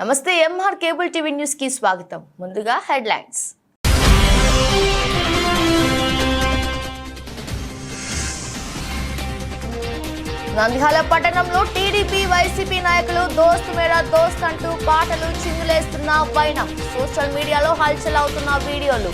నమస్తే MR cable TV news కి స్వాగతం. ముందుగా హెడ్లైన్స్. నంద్యాల పట్టణంలో టీడీపీ వైసీపీ నాయకులు దోస్త్ మేరా దోస్త్ అంటూ పాటలు చిందులేస్తున్న వైనం. సోషల్ మీడియాలో హల్చల్ అవుతున్న వీడియోలు.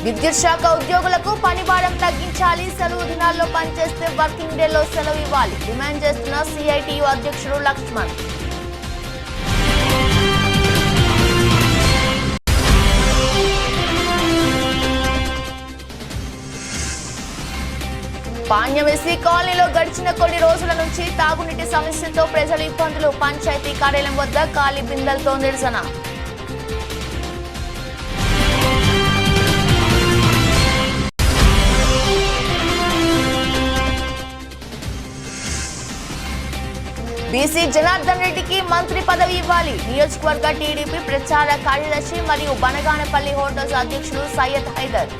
విద్యుత్ శాఖ ఉద్యోగులకు పని భారం తగ్గించాలి, సెలవు దినాల్లో పనిచేస్తే వర్కింగ్ డేలో సెలవు ఇవ్వాలి డిమాండ్ చేస్తున్న సిఐటియు అధ్యక్షుడు లక్ష్మణ్. పాణ్యవేసి కాలనీలో గడిచిన కొన్ని రోజుల నుంచి తాగునీటి సమస్యతో ప్రజలు ఇబ్బందులు. పంచాయతీ కార్యాలయం వద్ద ఖాళీ బిందెలతో నిరసన. బీసీ జనార్దన్ రెడ్డికి మంత్రి పదవి ఇవ్వాలి. నియోజకవర్గ టీడీపీ ప్రచార కార్యదర్శి మరియు బనగానపల్లి హోటల్స్ అధ్యక్షుడు సయ్యద్ హైదర్.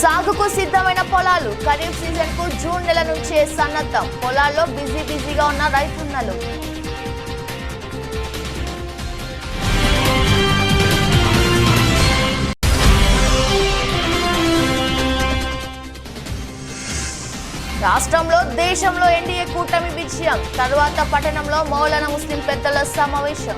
సాగుకు సిద్ధమైన పొలాలు. ఖరీఫ్ సీజన్ కు జూన్ నెల నుంచే సన్నద్ధం. పొలాల్లో బిజీగా ఉన్న రైతన్నలు. రాష్ట్రంలో దేశంలో ఎన్డీఏ కూటమి విజయం. తరువాత పట్టణంలో మౌలానా ముస్లిం పెద్దల సమావేశం.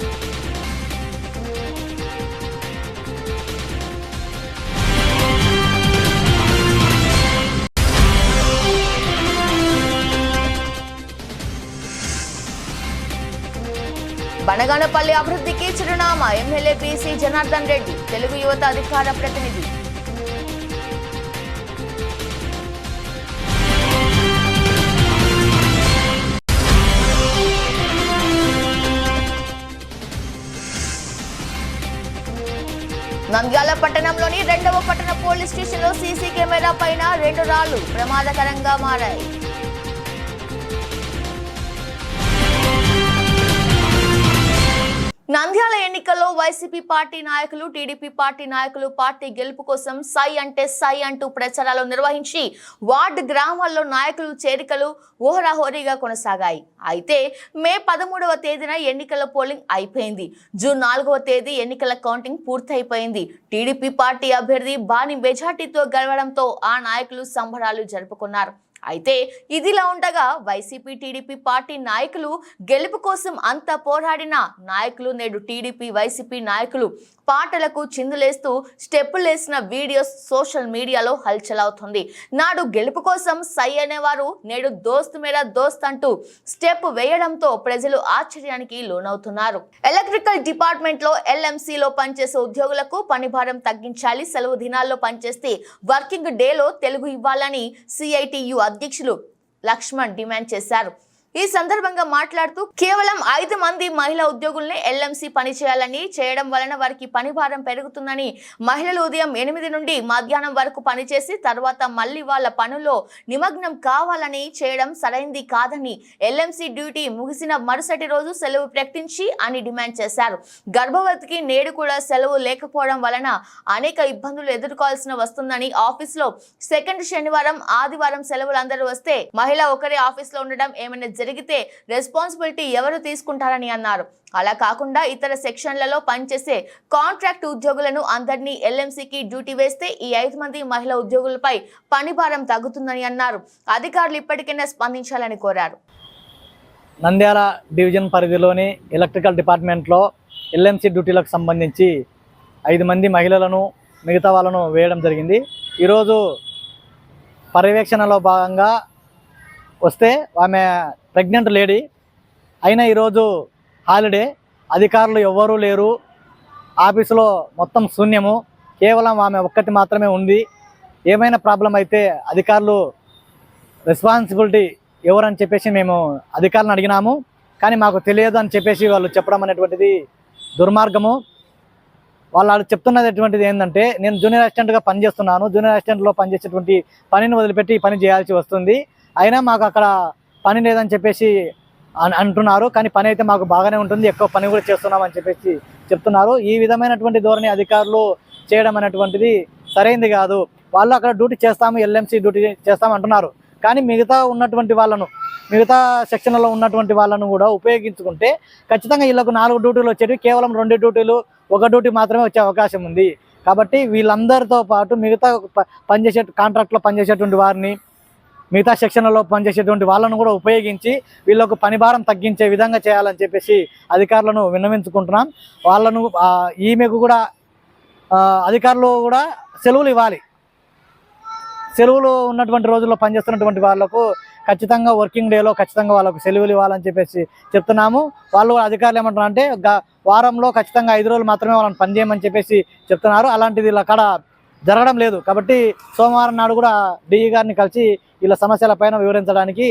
బనగానపల్లి అభివృద్ధికి చిరునామా. ఎమ్మెల్యే బీసీ జనార్దన్ రెడ్డి తెలుగు యువత అధికార ప్రతినిధి. నంద్యాల పట్టణంలోని 2వ పట్టణ పోలీస్ స్టేషన్లో సీసీ కెమెరా పైన 2 రాళ్లు ప్రమాదకరంగా మారాయి. నంద్యాల ఎన్నికల్లో వైసీపీ పార్టీ నాయకులు టీడీపీ పార్టీ నాయకులు పార్టీ గెలుపు కోసం సై అంటే సై అంటూ ప్రచారాలు నిర్వహించి వార్డు గ్రామాల్లో నాయకులు చేరికలు ఓహరాహోరీగా కొనసాగాయి. అయితే మే 13వ తేదీన ఎన్నికల పోలింగ్ అయిపోయింది. జూన్ 4వ తేదీ ఎన్నికల కౌంటింగ్ పూర్తయిపోయింది. టీడీపీ పార్టీ అభ్యర్థి భారీ మెజార్టీతో గెలవడంతో ఆ నాయకులు సంబరాలు జరుపుకున్నారు. అయితే ఇదిలా ఉండగా వైసీపీ టీడీపీ పార్టీ నాయకులు గెలుపు కోసం అంత పోరాడిన నాయకులు నేడు టీడీపీ వైసీపీ నాయకులు పాటలకు చిందులేస్తూ స్టెప్పులేసిన వీడియోస్ సోషల్ మీడియాలో హల్చల్ అవుతుంది. నాడు గెలుపు కోసం సై అనేవారు నేడు దోస్త్ మేరా దోస్త్ అంటూ స్టెప్ వేయడంతో ప్రజలు ఆశ్చర్యానికి లోనవుతున్నారు. ఎలక్ట్రికల్ డిపార్ట్మెంట్ లో ఎల్ఎంసీలో పనిచేసే ఉద్యోగులకు పని భారం తగ్గించాలి, సెలవు దినాల్లో పనిచేస్తే వర్కింగ్ డేలో తెలుగు ఇవ్వాలని సిఐటియు అధ్యక్షులు లక్ష్మణ్ డిమాండ్ చేశారు. ఈ సందర్భంగా మాట్లాడుతూ కేవలం 5 మంది మహిళా ఉద్యోగుల్ని ఎల్ఎంసీ పని చేయడం వలన వారికి పని భారం పెరుగుతుందని, మహిళలు ఉదయం 8 నుండి మధ్యాహ్నం వరకు పనిచేసి తర్వాత మళ్ళీ వాళ్ళ పనుల్లో నిమగ్నం కావాలని చేయడం సరైంది కాదని, ఎల్ఎంసీ డ్యూటీ ముగిసిన మరుసటి రోజు సెలవు ప్రకటించి అని డిమాండ్ చేశారు. గర్భవతికి నేడు కూడా సెలవు లేకపోవడం వలన అనేక ఇబ్బందులు ఎదుర్కోవాల్సిన వస్తుందని, ఆఫీస్లో సెకండ్ శనివారం ఆదివారం సెలవులు అందరూ వస్తే మహిళ ఒకరే ఆఫీస్లో ఉండడం ఏమైనా జరిగితే రెస్పాన్సిబిలిటీ ఎవరు తీసుకుంటారని అన్నారు. అలా కాకుండా ఇతర సెక్షన్లలో పనిచేసే కాంట్రాక్ట్ ఉద్యోగులను అందరినీ ఎల్ఎంసీకి డ్యూటీ వేస్తే ఈ 5 మంది మహిళా ఉద్యోగులపై పని భారం తగ్గుతుందని అన్నారు. అధికారులు ఇప్పటికైనా స్పందించాలని కోరారు. నంద్యాల డివిజన్ పరిధిలోని ఎలక్ట్రికల్ డిపార్ట్మెంట్లో ఎల్ఎంసీ డ్యూటీలకు సంబంధించి 5 మంది మహిళలను మిగతా వాళ్ళను వేయడం జరిగింది. ఈరోజు పర్యవేక్షణలో భాగంగా వస్తే ఆమె ప్రెగ్నెంట్ లేడీ అయినా ఈరోజు హాలిడే, అధికారులు ఎవ్వరూ లేరు, ఆఫీసులో మొత్తం శూన్యము, కేవలం ఆమె ఒక్కటి మాత్రమే ఉంది. ఏమైనా ప్రాబ్లం అయితే అధికారులు రెస్పాన్సిబిలిటీ ఎవరని చెప్పేసి మేము అధికారులను అడిగినాము. కానీ మాకు తెలియదు అని చెప్పేసి వాళ్ళు చెప్పడం అనేటువంటిది దుర్మార్గము. వాళ్ళు చెప్తున్నటువంటిది ఏంటంటే, నేను జూనియర్ అసిస్టెంట్గా పనిచేస్తున్నాను, జూనియర్ అసిస్టెంట్లో పనిచేసేటువంటి పనిని వదిలిపెట్టి ఈ పని చేయాల్సి వస్తుంది, అయినా మాకు అక్కడ పని లేదని చెప్పేసి అంటున్నారు. కానీ పని అయితే మాకు బాగానే ఉంటుంది, ఎక్కువ పని కూడా చేస్తున్నామని చెప్పేసి చెప్తున్నారు. ఈ విధమైనటువంటి ధోరణి అధికారులు చేయడం అనేటువంటిది సరైంది కాదు. వాళ్ళు అక్కడ డ్యూటీ చేస్తాము, ఎల్ఎంసీ డ్యూటీ చేస్తాము అంటున్నారు. కానీ మిగతా సెక్షన్లలో ఉన్నటువంటి వాళ్ళను కూడా ఉపయోగించుకుంటే ఖచ్చితంగా వీళ్ళకు 4 డ్యూటీలు వచ్చేవి కేవలం 2 డ్యూటీలు 1 డ్యూటీ మాత్రమే వచ్చే అవకాశం ఉంది. కాబట్టి వీళ్ళందరితో పాటు మిగతా పనిచేసే కాంట్రాక్ట్లో పనిచేసేటువంటి వారిని, మిగతా సెక్షన్లలో పనిచేసేటువంటి వాళ్ళను కూడా ఉపయోగించి వీళ్ళకు పని భారం తగ్గించే విధంగా చేయాలని చెప్పేసి అధికారులను విన్నవించుకుంటున్నాం. వాళ్ళను ఈమెకు కూడా అధికారులు కూడా సెలవులు ఇవ్వాలి. సెలవులు ఉన్నటువంటి రోజుల్లో పనిచేస్తున్నటువంటి వాళ్ళకు ఖచ్చితంగా వర్కింగ్ డేలో ఖచ్చితంగా వాళ్ళకు సెలవులు ఇవ్వాలని చెప్పేసి చెప్తున్నాము. వాళ్ళు అధికారులు ఏమంటున్నారు అంటే వారంలో ఖచ్చితంగా 5 రోజులు మాత్రమే వాళ్ళని పనిచేయమని చెప్పేసి చెప్తున్నారు. అలాంటిది అక్కడ జరగడం లేదు. కాబట్టి సోమవారం నాడు కూడా డిఈ గారిని కలిసి వీళ్ళ సమస్యల పైన వివరించడానికి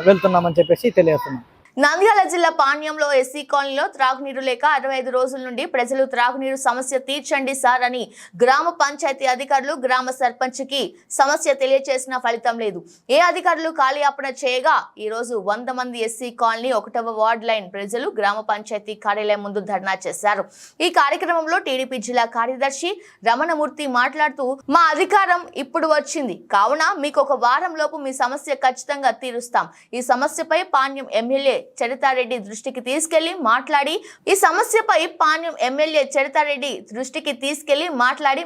వెళ్తున్నామని చెప్పేసి తెలియజేస్తున్నాం. నంద్యాల జిల్లా పాణ్యంలో ఎస్సీ కాలనీలో త్రాగునీరు లేక 65 రోజుల నుండి ప్రజలు త్రాగునీరు సమస్య తీర్చండి సార్ అని గ్రామ పంచాయతీ అధికారులు గ్రామ సర్పంచ్కి సమస్య తెలియజేసిన ఫలితం లేదు. ఏ అధికారులు కాలయాపన చేయగా ఈ రోజు 100 మంది ఎస్సీ కాలనీ 1వ వార్డ్ లైన్ ప్రజలు గ్రామ పంచాయతీ కార్యాలయం ముందు ధర్నా చేశారు. ఈ కార్యక్రమంలో టీడీపీ జిల్లా కార్యదర్శి రమణమూర్తి మాట్లాడుతూ, మా అధికారం ఇప్పుడు వచ్చింది కావున మీకు ఒక వారం లోపు మీ సమస్య ఖచ్చితంగా తీరుస్తాం. ఈ సమస్యపై పాణ్యం ఎమ్మెల్యే చరితారెడ్డి దృష్టికి తీసుకెళ్లి మాట్లాడి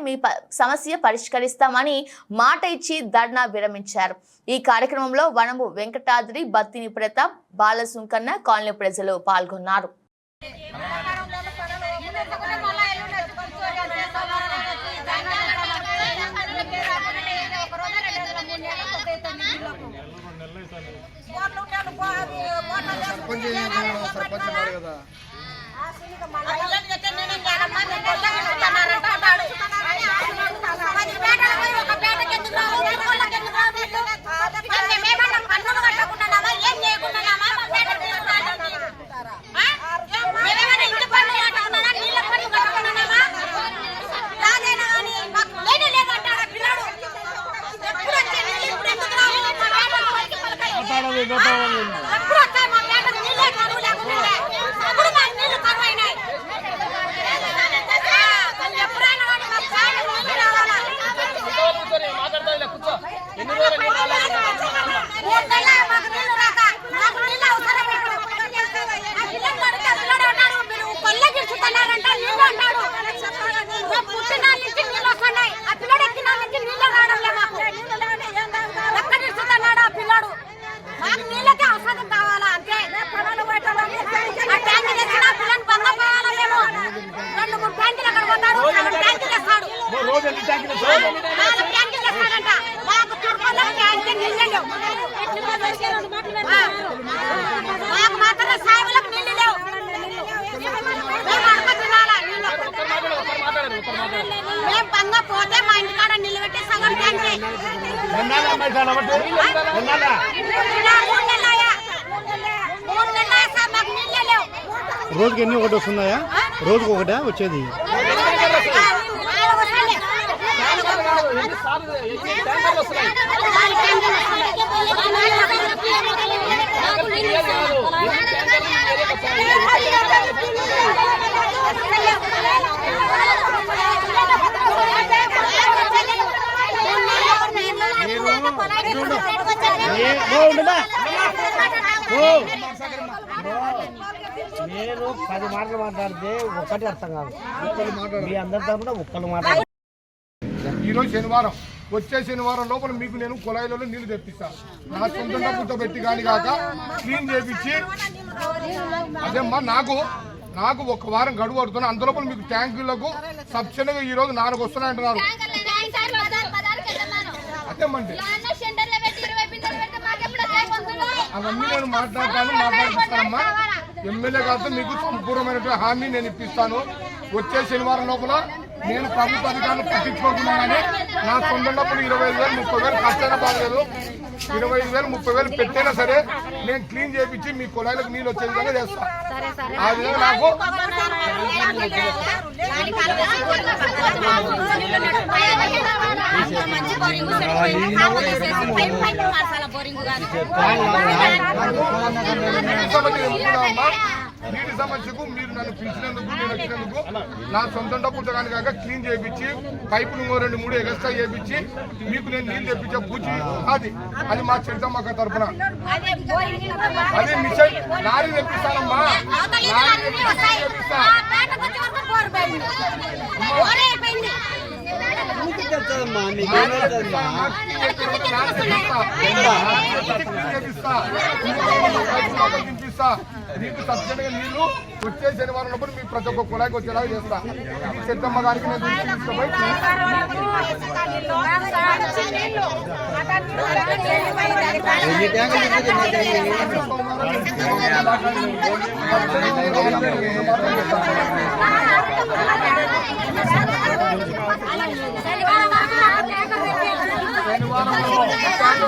మీ సమస్య పరిష్కరిస్తామని మాట ఇచ్చి ధర్నా విరమించారు. ఈ కార్యక్రమంలో వనము వెంకటాద్రి, బత్తిని ప్రతాప్, బాలసుంకన్న కాలనీ ప్రజలు పాల్గొన్నారు. రోజుకి ఎన్ని ఒకటి వస్తున్నాయా? రోజుకు ఒకటే వచ్చేది? నేను 10 మాటలు మాట్లాడితే ఒక్కటి అర్థం కాదు. మీ అందరి తరఫున ఒక్కరు మాట్లాడు. ఈరోజు శనివారం, వచ్చే శనివారం లోపల మీకు నేను కుళాయిలలో నీళ్లు తెప్పిస్తాను. నా సొంత డబ్బుతో పెట్టి కానీ కాక క్లీన్ చేపించి అదేమ్మా నాకు ఒక వారం గడువు పడుతున్నా. అందులోపల మీకు ట్యాంకులకు సబ్సిడీగా ఈ రోజు 4 వస్తున్నాయంటున్నారు. అదేమండి అవన్నీ నేను మాట్లాడిస్తానమ్మా. ఎమ్మెల్యే గారితో మీకు సంపూర్ణమైనటువంటి హామీ నేను ఇప్పిస్తాను. వచ్చే శనివారం లోపల నేను ప్రభుత్వ అధికారులు పట్టించుకోకుండా కానీ నా సొంత డబ్బులు 25,000 30,000 ఖర్చైనా బాగలేదు. 25,000 30,000 పెట్టైనా సరే నేను క్లీన్ చేయించి మీ కుళాయిలకు నీళ్ళు వచ్చే విధంగా చేస్తా. ఆ విధంగా నాకు నీటి సమస్యకు మీరు నన్ను పిలిచినందుకు నేను వచ్చినందుకు నా సొంత డబ్బులతో కానీ కాక క్లీన్ చేయించి పైపులు 2-3 ఎగస్ట్రా చేయించి మీకు నేను నీళ్ళు తెప్పించే పూచి అది మా చెడ్డమ్మక్క తరఫున అదే మిషన్ లారీ తెప్పిస్తానమ్మా. లారీ తెప్పిస్తా తినిపిస్తా. నీకు సబ్సిడీగా నీళ్లు వచ్చే శనివారం లోపల మీ ప్రతి ఒక్క కుళాయికి వచ్చేలాగా చేస్తా. చెట్టమ్మ గారికి నేను తీసుకుపోయి శనివారంలో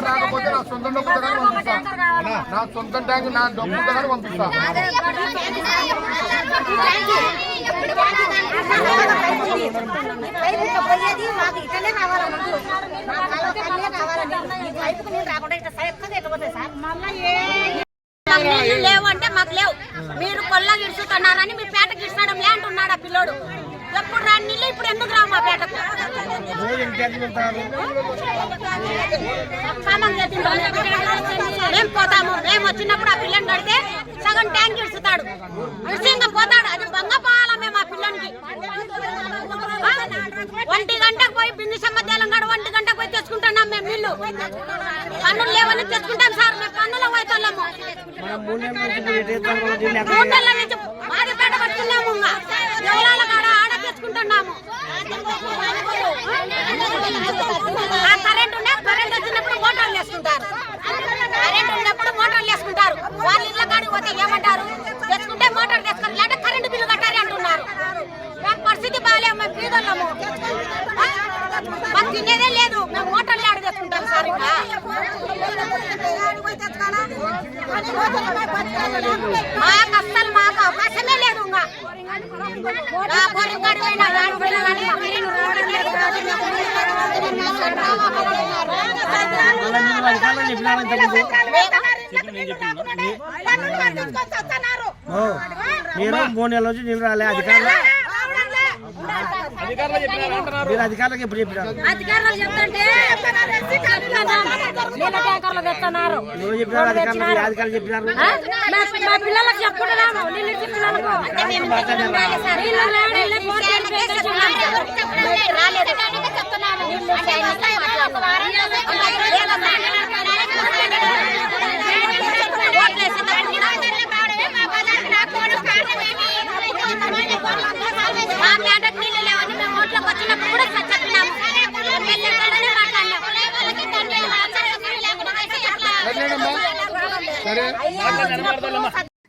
రాకపోతే నా సొంత డబ్బులతో కానీ పంపిస్తా. నా సొంత ట్యాంక్ నా డబ్బులతో కానీ పంపిస్తా. లేవంటే మాకు లేవు, మీరు కొల్ల గిడుస్తున్నారని మీ పేటకి ఇస్తాడం లే అంటున్నాడు ఆ పిల్లోడు. ఎప్పుడు రాని నీళ్ళు ఇప్పుడు ఎందుకు రావు మా పేటకు? మేము పోతాము, మేము వచ్చినప్పుడు ఆ పిల్లని కడితే సగం ట్యాంక్ ఇడుస్తాడు, ఇడిసి పోతాడు. అది బంగ పోవాలా మేము ఆ పిల్లనికి? 1 గంటకు పోయి బిందుసమ్మ తెలంగాణ 1 గంటకు పోయి తెచ్చుకుంటున్నాం మేము నీళ్ళు. పన్నులు లేవని తెచ్చుకుంటాం సార్, మేము పన్నులో పోతున్నాము. 3 నెలల నుంచి మాదిపేట పడుతున్నాము, దేవాల కాడ ఆడ తెచ్చుకుంటున్నాము. కరెంట్ వచ్చినప్పుడు మోటార్లు వేసుకుంటారు, కరెంట్ ఉన్నప్పుడు మోటార్లు వేసుకుంటారు. వాళ్ళ ఇళ్ళ కాడికి పోతే ఏమంటారు? తెచ్చుకుంటే మోటార్ తెచ్చుకోరు, లేదా కరెంటు బిల్లు కట్టాలి అంటున్నారు. మాకు పరిస్థితి బాగాలేము, మేము పీదోళ్ళము, మాకు తినేదే లేదు. మేము మోటార్లు ఆడ తెచ్చుకుంటాం సార్. ఇంకా మాకు అస్సలు మాకు అవకాశమే లేదు. ఇంకా బోరింగ్ కాడి పోయినా మీరు 3 నెలల నుంచి నీళ్ళు రాలే. మీరు అధికారులకు ఎప్పుడు చెప్పినారు? అధికారులు చెప్తుంటే ట్యాంకర్లు తెస్తున్నారు. నువ్వు చెప్పినారు, అధికారులు చెప్పినారు. మా పిల్లలకు చెప్పుకుంటున్నాము, నీళ్ళు ఇచ్చి పిల్లలకు మా పేటకు నీళ్ళు లేవని మేము ఓట్లకు వచ్చినప్పుడు కూడా చెప్పినాము.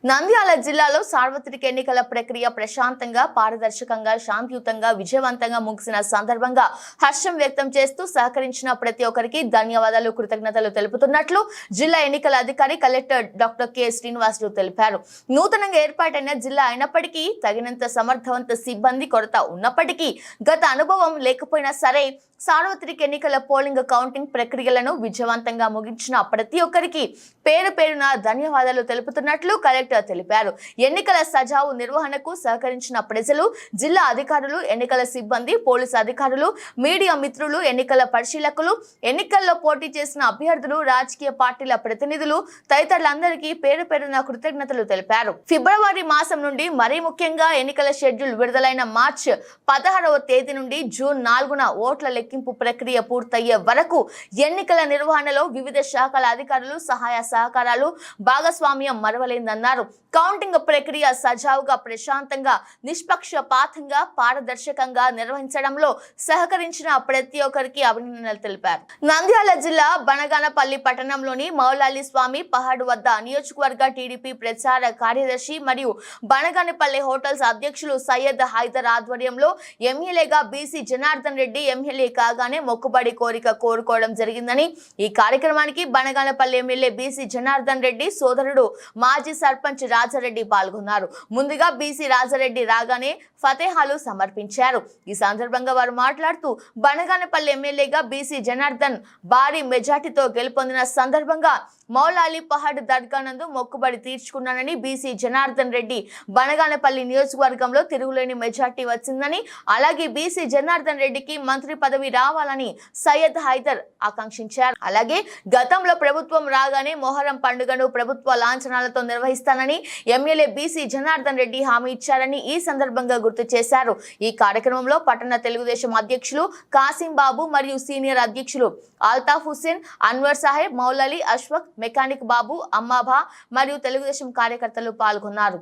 నంద్యాల జిల్లాలో సార్వత్రిక ఎన్నికల ప్రక్రియ ప్రశాంతంగా, పారదర్శకంగా, శాంతియుతంగా, విజయవంతంగా ముగిసిన సందర్భంగా హర్షం వ్యక్తం చేస్తూ సహకరించిన ప్రతి ఒక్కరికి ధన్యవాదాలు, కృతజ్ఞతలు తెలుపుతున్నట్లు జిల్లా ఎన్నికల అధికారి కలెక్టర్ డాక్టర్ కె శ్రీనివాసులు తెలిపారు. నూతనంగా ఏర్పాటైన జిల్లా అయినప్పటికీ తగినంత సమర్థవంత సిబ్బంది కొరత ఉన్నప్పటికీ గత అనుభవం లేకపోయినా సరే సార్వత్రిక ఎన్నికల పోలింగ్ కౌంటింగ్ ప్రక్రియలను విజయవంతంగా ముగించిన ప్రతి ఒక్కరికి పేరు పేరున ధన్యవాదాలు తెలుపుతున్నట్లు కలెక్టర్ తెలిపారు. ఎన్నికల సజావు నిర్వహణకు సహకరించిన ప్రజలు, జిల్లా అధికారులు, ఎన్నికల సిబ్బంది, పోలీసు అధికారులు, మీడియా మిత్రులు, ఎన్నికల పరిశీలకులు, ఎన్నికల్లో పోటీ చేసిన అభ్యర్థులు, రాజకీయ పార్టీల ప్రతినిధులు తదితరులందరికీ పేరు పేరున కృతజ్ఞతలు తెలిపారు. ఫిబ్రవరి మాసం నుండి మరీ ముఖ్యంగా ఎన్నికల షెడ్యూల్ విడుదలైన మార్చి 16వ తేదీ నుండి జూన్ 4న ఓట్ల లెక్కింపు ప్రక్రియ పూర్తయ్యే వరకు ఎన్నికల నిర్వహణలో వివిధ శాఖల అధికారులు సహాయ సహకారాలు భాగస్వామ్యం మరవలేదన్నారు. కౌంటింగ్ ప్రక్రియ సజావుగా, ప్రశాంతంగా, నిష్పక్షపాతంగా, పారదర్శకంగా నిర్వహించడంలో సహకరించిన ప్రతి ఒక్కరికి అభినందనలు తెలిపారు. నంద్యాల జిల్లా బనగానపల్లి పట్టణంలోని మౌలాలి స్వామి పహాడ్ వద్ద నియోజకవర్గ టీడీపీ ప్రచార కార్యదర్శి మరియు బనగానపల్లి హోటల్స్ అధ్యక్షులు సయ్యద్ హైదర్ ఆధ్వర్యంలో ఎమ్మెల్యేగా బీసీ జనార్దన్ రెడ్డి, ఎమ్మెల్యే కాగానే మొక్కుబడి కోరిక కోరుకోవడం జరిగిందని ఈ కార్యక్రమానికి బనగానపల్లి ఎమ్మెల్యే బీసీ జనార్దన్ రెడ్డి సోదరుడు మాజీ సర్పంచ్ రాజారెడ్డి పాల్గొన్నారు. ముందుగా బీసీ రాజారెడ్డి రాగానే ఫతేహాలు సమర్పించారు. ఈ సందర్భంగా వారు మాట్లాడుతూ బనగానపల్లి ఎమ్మెల్యేగా బీసీ జనార్దన్ భారీ మెజార్టీతో గెలుపొందిన సందర్భంగా మౌలాలి పహాడ్ దర్గా నందు మొక్కుబడి తీర్చుకున్నానని, బీసీ జనార్దన్ రెడ్డి బనగానపల్లి నియోజకవర్గంలో తిరుగులేని మెజార్టీ వచ్చిందని, అలాగే బీసీ జనార్దన్ రెడ్డికి మంత్రి పదవి రావాలని సయ్యద్ హైదర్ ఆకాంక్షించారు. అలాగే గతంలో ప్రభుత్వం రాగానే మొహరం పండుగను ప్రభుత్వ లాంఛనాలతో నిర్వహిస్తానని ఎమ్మెల్యే బీసీ జనార్దన్ రెడ్డి హామీ ఇచ్చారని ఈ సందర్భంగా గుర్తు చేశారు. ఈ కార్యక్రమంలో పట్టణ తెలుగుదేశం అధ్యక్షులు కాసిం బాబు మరియు సీనియర్ అధ్యక్షులు అల్తాఫ్ హుస్సేన్, అన్వర్ సాహెబ్, మౌలాలి, అష్ఫక్, మెకానిక్ బాబు, అమ్మాభా మరియు తెలుగుదేశం కార్యకర్తలు పాల్గొన్నారు.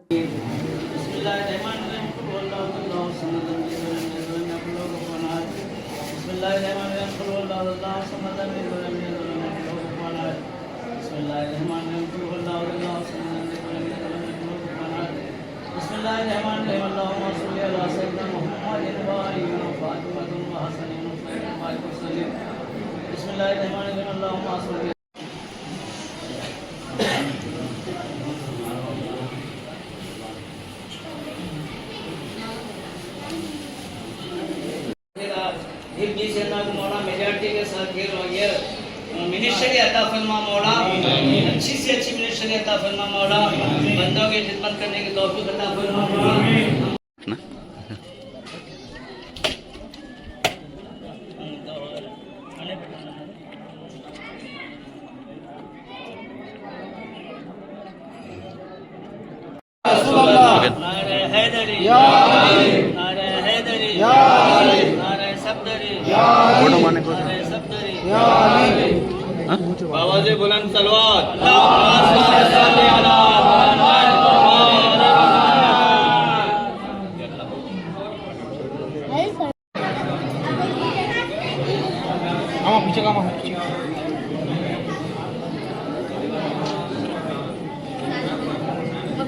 एक बीस मौला मेजॉरिटी के साथ खेल ये मिनिस्ट्री अता फरमा मौला, अच्छी से अच्छी मिनिस्ट्री अता फरमा मौला, बंदों की खिदमत करने की तौफीक अता फरमा मौला। नारे हैदरी या अली, नारे हैदरी या अली, नारे सफदरी या अली, नारे सफदरी या अली। आवाज़े बुलंद तलवार अल्लाहुम्मा सल्ली अला मुहम्मद। पीछे का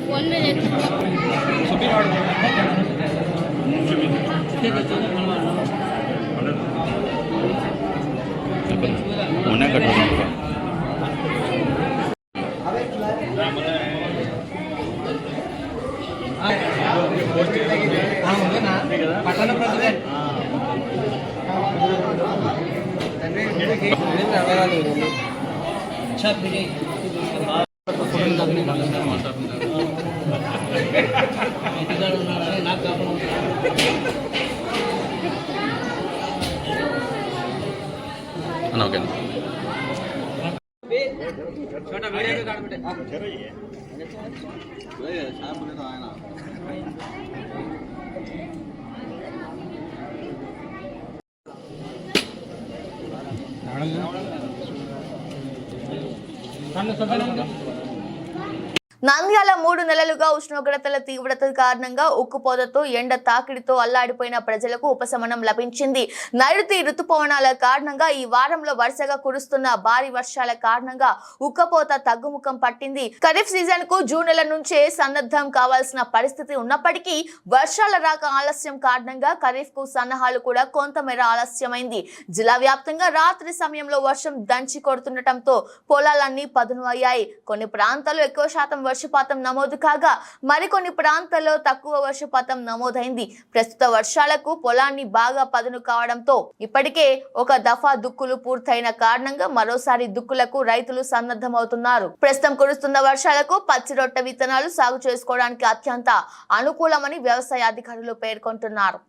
फोन में उन्हें कटवाना होगा। पटना प्रेसिडेंट अच्छा ओके छोटा वीडियो भी काट बेटे నంద్యాల 3 నెలలుగా ఉష్ణోగ్రతల తీవ్రత కారణంగా ఉక్కుపోతతో ఎండ తాకిడితో అల్లాడిపోయిన ప్రజలకు ఉపశమనం లభించింది. నైరుతి రుతుపవనాల కారణంగా ఈ వారంలో వరుసగా కురుస్తున్న భారీ వర్షాల కారణంగా ఉక్కపోత తగ్గుముఖం పట్టింది. ఖరీఫ్ సీజన్ కు జూన్ నెల నుంచే సన్నద్ధం కావాల్సిన పరిస్థితి ఉన్నప్పటికీ వర్షాల రాక ఆలస్యం కారణంగా ఖరీఫ్ కు సన్నాహాలు కూడా కొంతమేర ఆలస్యమైంది. జిల్లా వ్యాప్తంగా రాత్రి సమయంలో వర్షం దంచి కొడుతుండటంతో పొలాలన్నీ పదును అయ్యాయి. కొన్ని ప్రాంతాల్లో ఎక్కువ శాతం వర్షపాతం నమోదు కాగా మరికొన్ని ప్రాంతాల్లో తక్కువ వర్షపాతం నమోదైంది. ప్రస్తుత వర్షాలకు పొలాన్ని బాగా పదును కావడంతో ఇప్పటికే ఒక దఫా దుక్కులు పూర్తయిన కారణంగా మరోసారి దుక్కులకు రైతులు సన్నద్ధమవుతున్నారు. ప్రస్తుతం కురుస్తున్న వర్షాలకు పచ్చి రొట్టె విత్తనాలు సాగు చేసుకోవడానికి అత్యంత అనుకూలమని వ్యవసాయ అధికారులు పేర్కొంటున్నారు.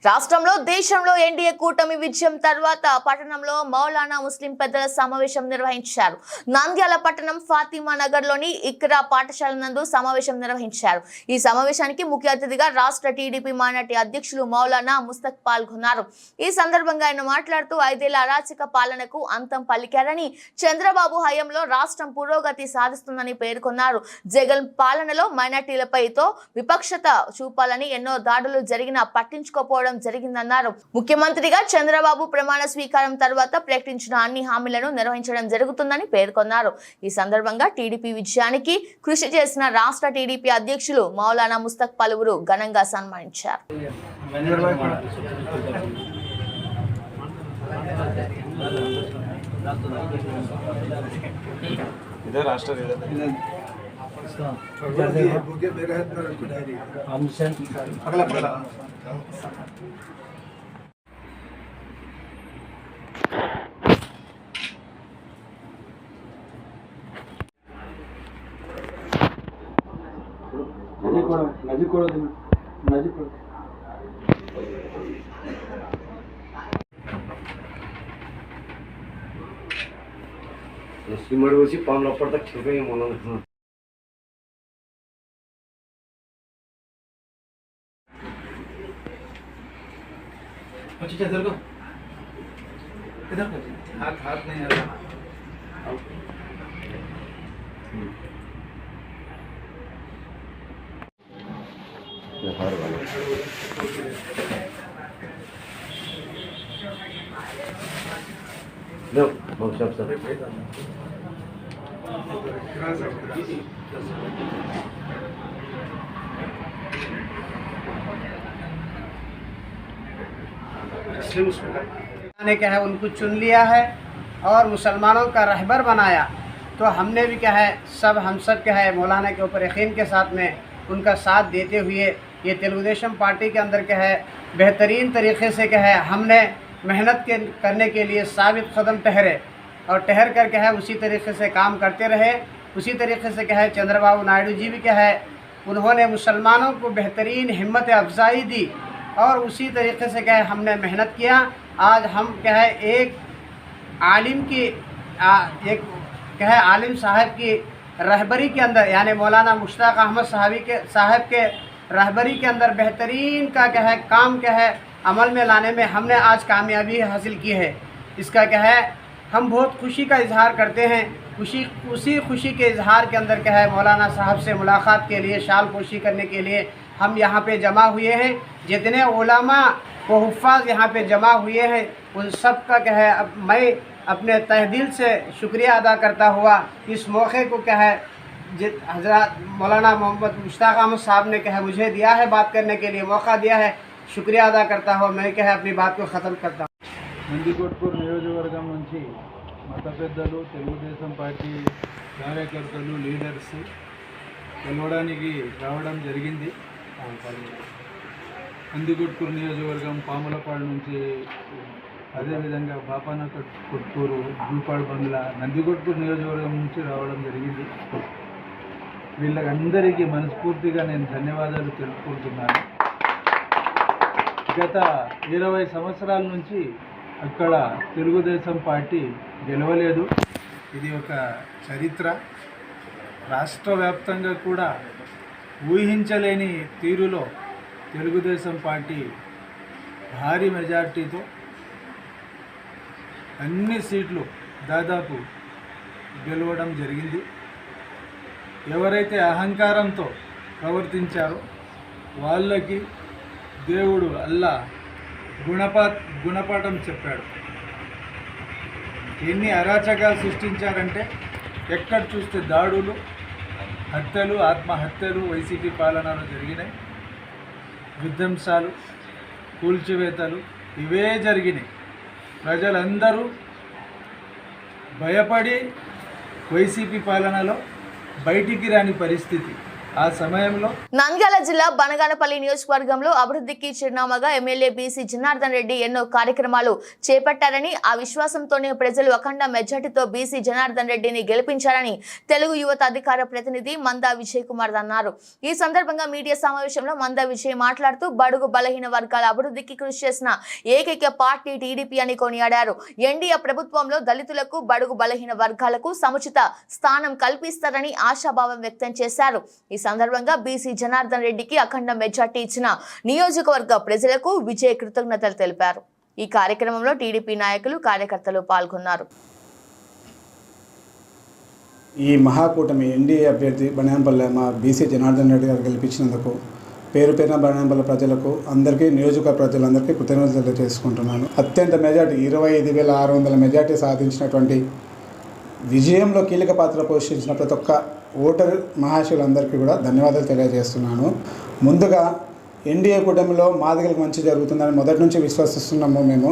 రాష్ట్రంలో దేశంలో ఎన్డీఏ కూటమి విజయం తర్వాత పట్టణంలో మౌలానా ముస్లిం పెద్దల సమావేశం నిర్వహించారు. నంద్యాల పట్టణం ఫాతిమా నగర్ లోని ఇక్రా పాఠశాల నందు సమావేశం నిర్వహించారు. ఈ సమావేశానికి ముఖ్య అతిథిగా రాష్ట్ర టీడీపీ మైనార్టీ అధ్యక్షులు మౌలానా ముస్తక్ పాల్గొన్నారు. ఈ సందర్భంగా ఆయన మాట్లాడుతూ 5 ఏళ్ల అరాచక పాలనకు అంతం పలికారని, చంద్రబాబు హయాంలో రాష్ట్రం పురోగతి సాధిస్తుందని పేర్కొన్నారు. జగన్ పాలనలో మైనార్టీలపైతో విపక్షత చూపాలని ఎన్నో దాడులు జరిగినా పట్టించుకోపోవడం పాల్గొనడం జరిగిందన్నారు. ముఖ్యమంత్రిగా చంద్రబాబు ప్రమాణ స్వీకారం తర్వాత ప్రకటించిన అన్ని హామీలను నిర్వహించడం జరుగుతుందని పేర్కొన్నారు. ఈ సందర్భంగా టీడీపీ విజయానికి కృషి చేసిన రాష్ట్ర టీడీపీ అధ్యక్షులు మౌలానా ముస్తక్ పలువురు ఘనంగా సన్మానించారు. इधर राष्ट्र नदी సిమ్మడి వచ్చి పాములు అప్పటిదా క్షిపోయి మనం వచ్చి ఇधर को हाथ नहीं आ रहा लो बहुत सब ने क्या है उनको चुन लिया है और मुसलमानों का रहबर बनाया, तो हमने भी क्या है हम सब क्या है मौलाना के ऊपर यकीन के साथ में उनका साथ देते हुए ये तेलुगुदेशम पार्टी के अंदर क्या है बेहतरीन तरीके से क्या है हमने मेहनत करने के लिए साबित कदम ठहरे और ठहर कर क्या है उसी तरीके से काम करते रहे। उसी तरीके से क्या है चंद्रबाबू नायडू जी भी क्या है उन्होंने मुसलमानों को बेहतरीन हिम्मत अफजाई दी और उसी तरीके से क्या है हमने मेहनत किया। आज हम क्या है एक आलिम की एक क्या है आलिम साहब की रहबरी के अंदर यानी मौलाना मुश्ताक अहमद साहब के रहबरी के अंदर बेहतरीन का क्या है काम क्या है अमल में लाने में हमने आज कामयाबी हासिल की है। इसका क्या है हम बहुत खुशी का इजहार करते हैं। उसी खुशी के इजहार के अंदर क्या है मौलाना साहब से मुलाकात के लिए शाल पोशी करने के लिए हम यहाँ पे जमा हुए हैं। जितने उलमा व हुफ़ाज़ यहाँ पे जमा हुए हैं उन सब का क्या है अब मैं अपने तहे दिल से शुक्रिया अदा करता हुआ इस मौके को क्या है हज़रत मौलाना मोहम्मद मुश्ताक अहमद साहब ने क्या है मुझे दिया है बात करने के लिए मौका दिया है, शुक्रिया अदा करता हूँ। मैं क्या है अपनी बात को ख़त्म करता हूँ। నందికొట్కూరు నియోజకవర్గం నుంచి మత పెద్దలు తెలుగుదేశం పార్టీ కార్యకర్తలు లీడర్స్ కలవడానికి రావడం జరిగింది. నందికొట్కూరు నియోజకవర్గం పాములపాడు నుంచి అదేవిధంగా బాపాన కొట్కూరు జూపాడు బంగ్లా నందికొట్కూరు నియోజకవర్గం నుంచి రావడం జరిగింది. వీళ్ళందరికీ మనస్ఫూర్తిగా నేను ధన్యవాదాలు తెలుపుకుంటున్నాను. గత 20 సంవత్సరాల నుంచి అక్కడ తెలుగుదేశం పార్టీ గెలవలేదు. ఇది ఒక చరిత్ర. రాష్ట్ర వ్యాప్తంగా కూడా ఊహించలేని తీరులో తెలుగుదేశం పార్టీ భారీ మెజార్టీతో అన్ని సీట్లు దాదాపు గెలవడం జరిగింది. ఎవరైతే అహంకారంతో ప్రవర్తించారో వాళ్ళకి దేవుడు అల్లా గుణపాఠం చెప్పాడు. ఎన్ని అరాచకాలు సృష్టించారంటే ఎక్కడ చూస్తే దాడులు, హత్యలు, ఆత్మహత్యలు వైసీపీ పాలనలో జరిగినాయి. విధ్వంసాలు, కూల్చివేతలు ఇవే జరిగినాయి. ప్రజలందరూ భయపడి వైసీపీ పాలనలో బయటికి రాని పరిస్థితి. ఆ సమయంలో నంద్యాల జిల్లా బనగానపల్లి నియోజకవర్గంలో అభివృద్ధికి చిరునామాగా ఎమ్మెల్యే బీసీ జనార్దన్ రెడ్డి ఎన్నో కార్యక్రమాలు చేపట్టారని, ఆ విశ్వాసంతోనే ప్రజలు అఖండ మెజార్టీతో బీసీ జనార్దన్ రెడ్డిని గెలిపించారని తెలుగు యువత అధికార ప్రతినిధి మందా విజయ్ కుమార్ అన్నారు. ఈ సందర్భంగా మీడియా సమావేశంలో మందా విజయ్ మాట్లాడుతూ బడుగు బలహీన వర్గాల అభివృద్ధికి కృషి చేసిన ఏకైక పార్టీ టీడీపీ అని కొనియాడారు. ఎన్డీఏ ప్రభుత్వంలో దళితులకు, బడుగు బలహీన వర్గాలకు సముచిత స్థానం కల్పిస్తారని ఆశాభావం వ్యక్తం చేశారు. ఈ సందర్భంగా బీసీ జనార్దన్ రెడ్డికి అఖండ మెజార్టీ ఇచ్చిన నియోజకవర్గ ప్రజలకు విజయ్ కృతజ్ఞతలు తెలిపారు. ఈ కార్యక్రమంలో టీడీపీ నాయకులు, కార్యకర్తలు పాల్గొన్నారు. ఈ మహాకూటమి ఎన్డీఏ అభ్యర్థి బనగానపల్లి మా బీసీ జనార్దన్ రెడ్డి గారు గెలిపించినందుకు పేరు పేరున బరణంపల్లి ప్రజలకు అందరికీ నియోజకవర్గ ప్రజలందరికీ కృతజ్ఞతలు తెలియజేసుకుంటున్నాను. అత్యంత మెజార్టీ 25,600 మెజార్టీ సాధించినటువంటి విజయంలో కీలక పాత్ర పోషించిన ప్రతి ఒక్క ఓటర్ మహాశయులందరికీ కూడా ధన్యవాదాలు తెలియజేస్తున్నాను. ముందుగా ఎన్డీఏ కూటమిలో మాదిగలకు మంచి జరుగుతుందని మొదటి నుంచి విశ్వసిస్తున్నాము మేము.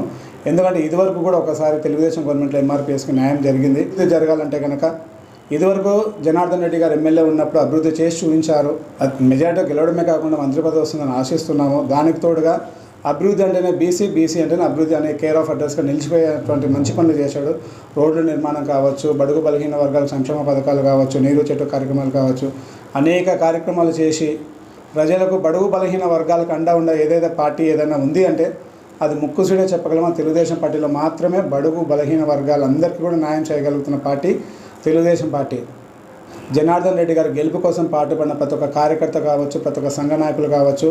ఎందుకంటే ఇదివరకు కూడా ఒకసారి తెలుగుదేశం గవర్నమెంట్లో ఎంఆర్పీఎస్కి న్యాయం జరిగింది. ఇది జరగాలంటే కనుక ఇదివరకు జనార్దన్ రెడ్డి గారు ఎమ్మెల్యే ఉన్నప్పుడు అభివృద్ధి చేసి చూపించారు. మెజార్టీ గెలవడమే కాకుండా మంత్రి పదవి వస్తుందని ఆశిస్తున్నాము. దానికి తోడుగా అభివృద్ధి అంటేనే బీసీ అంటేనే అభివృద్ధి అనే కేర్ ఆఫ్ అడ్రస్గా నిలిచిపోయేటువంటి మంచి పనులు చేశాడు. రోడ్ల నిర్మాణం కావచ్చు, బడుగు బలహీన వర్గాల సంక్షేమ పథకాలు కావచ్చు, నీరు చెట్టు కార్యక్రమాలు కావచ్చు, అనేక కార్యక్రమాలు చేసి ప్రజలకు బడుగు బలహీన వర్గాలకు అండా ఉండే ఏదైతే పార్టీ ఏదైనా ఉంది అంటే అది ముక్కుసూడే చెప్పగలమా తెలుగుదేశం పార్టీలో మాత్రమే బడుగు బలహీన వర్గాలందరికీ కూడా న్యాయం చేయగలుగుతున్న పార్టీ తెలుగుదేశం పార్టీ. జనార్దన్ రెడ్డి గారు గెలుపు కోసం పాటుపడిన ప్రతి ఒక్క కార్యకర్త కావచ్చు, ప్రతి ఒక్క సంఘ నాయకులు కావచ్చు,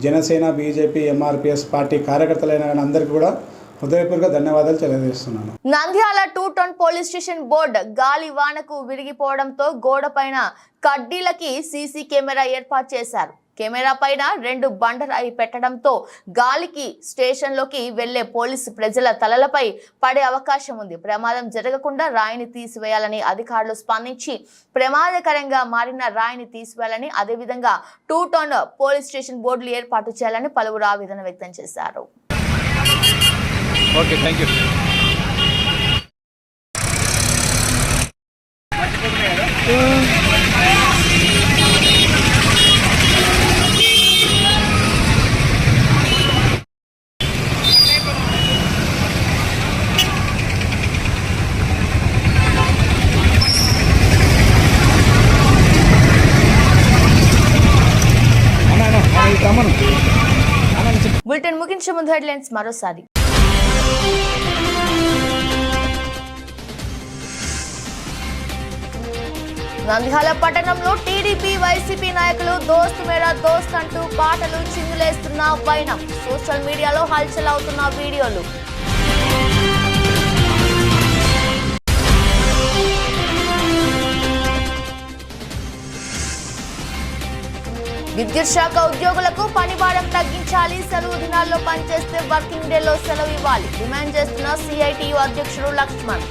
జనసేన, బీజేపీ, ఎంఆర్పీఎస్ పార్టీ కార్యకర్తలైన కానీ అందరికీ కూడా హృదయపూర్వక ధన్యవాదాలు తెలియజేస్తున్నాను. Nandyal 2 town police station board గాలి వానకు విరిగిపోవడంతో గోడ పైన కడ్డీలకి సీసీ కెమెరా ఏర్పాటు చేశారు. కెమెరా పైన 2 బండరాయి పెట్టడంతో గాలికి స్టేషన్లోకి వెళ్లే పోలీసు ప్రజల తలలపై పడే అవకాశం ఉంది. ప్రమాదం జరగకుండా రాయిని తీసివేయాలని అధికారులు స్పందించి ప్రమాదకరంగా మారిన రాయిని తీసివేయాలని, అదేవిధంగా 2 టౌన్ పోలీస్ స్టేషన్ బోర్డులు ఏర్పాటు చేయాలని పలువురు ఆవేదన వ్యక్తం చేశారు. Okay, thank you. బులెటిన్ ముగించే ముందు హెడ్లైన్స్ మరోసారి. నంద్యాల పట్టణంలో టీడీపీ వైసీపీ నాయకులు దోస్త్ మేరా దోస్త్ అంటూ పాటలు చిందులేస్తున్న వైనం. సోషల్ మీడియాలో హల్చల్ అవుతున్న వీడియోలు. విద్యుత్ శాఖ ఉద్యోగులకు పనిభారం తగ్గించాలి, సెలవు దినాల్లో పనిచేస్తే వర్కింగ్ డేలో సెలవు ఇవ్వాలి డిమాండ్ చేస్తున్న సిఐటియు అధ్యక్షుడు లక్ష్మణ్.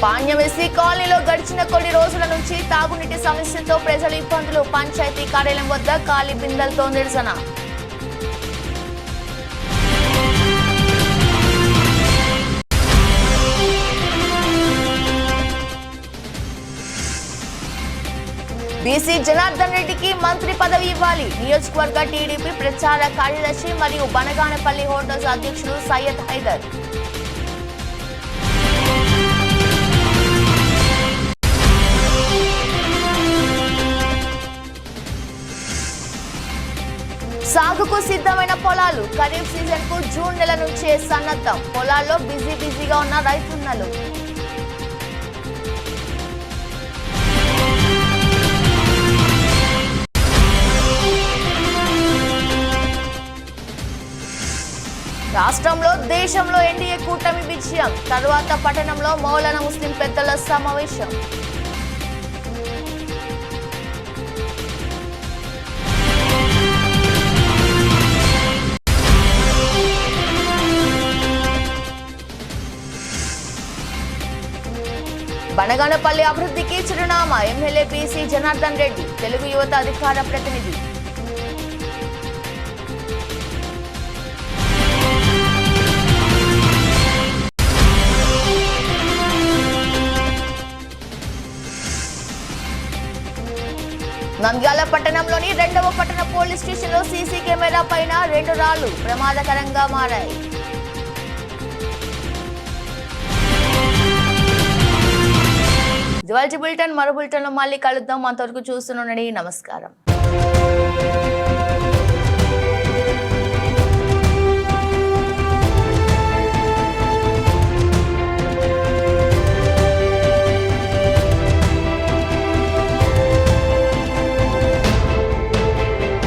పాణ్యమేసి కాలనీలో గడిచిన కొన్ని రోజుల నుంచి తాగునీటి సమస్యతో ప్రజలు ఇబ్బందులు. పంచాయతీ కార్యాలయం వద్ద ఖాళీ బిందెలతో నిరసన. బీసీ జనార్దన్ రెడ్డికి మంత్రి పదవి ఇవ్వాలి. నియోజకవర్గ టీడీపీ ప్రచార కార్యదర్శి మరియు బనగానపల్లి హోటల్స్ అధ్యక్షుడు సయ్యద్ హైదర్. సాగుకు సిద్ధమైన పొలాలు. ఖరీఫ్ సీజన్ కు జూన్ నెల నుంచే సన్నద్ధం. పొలాల్లో బిజీగా ఉన్న రైతన్నలు. రాష్ట్రంలో దేశంలో ఎన్డీఏ కూటమి విజయం. తరువాత పట్టణంలో మౌలానా ముస్లిం పెద్దల సమావేశం. బనగానపల్లి అభివృద్ధికి చిరునామా. MLA BC Janardhan Reddy. తెలుగు యువత అధికార ప్రతినిధి. నంద్యాల పట్టణంలోని 2వ పట్టణ పోలీస్ స్టేషన్లో సీసీ కెమెరా పైన 2 రాళ్లు ప్రమాదకరంగా మారాయి. జువాలజీ బులెటిన్ మరో బులెటిన్లో మళ్ళీ కలుద్దాం. అంతవరకు చూస్తూనే నమస్కారం.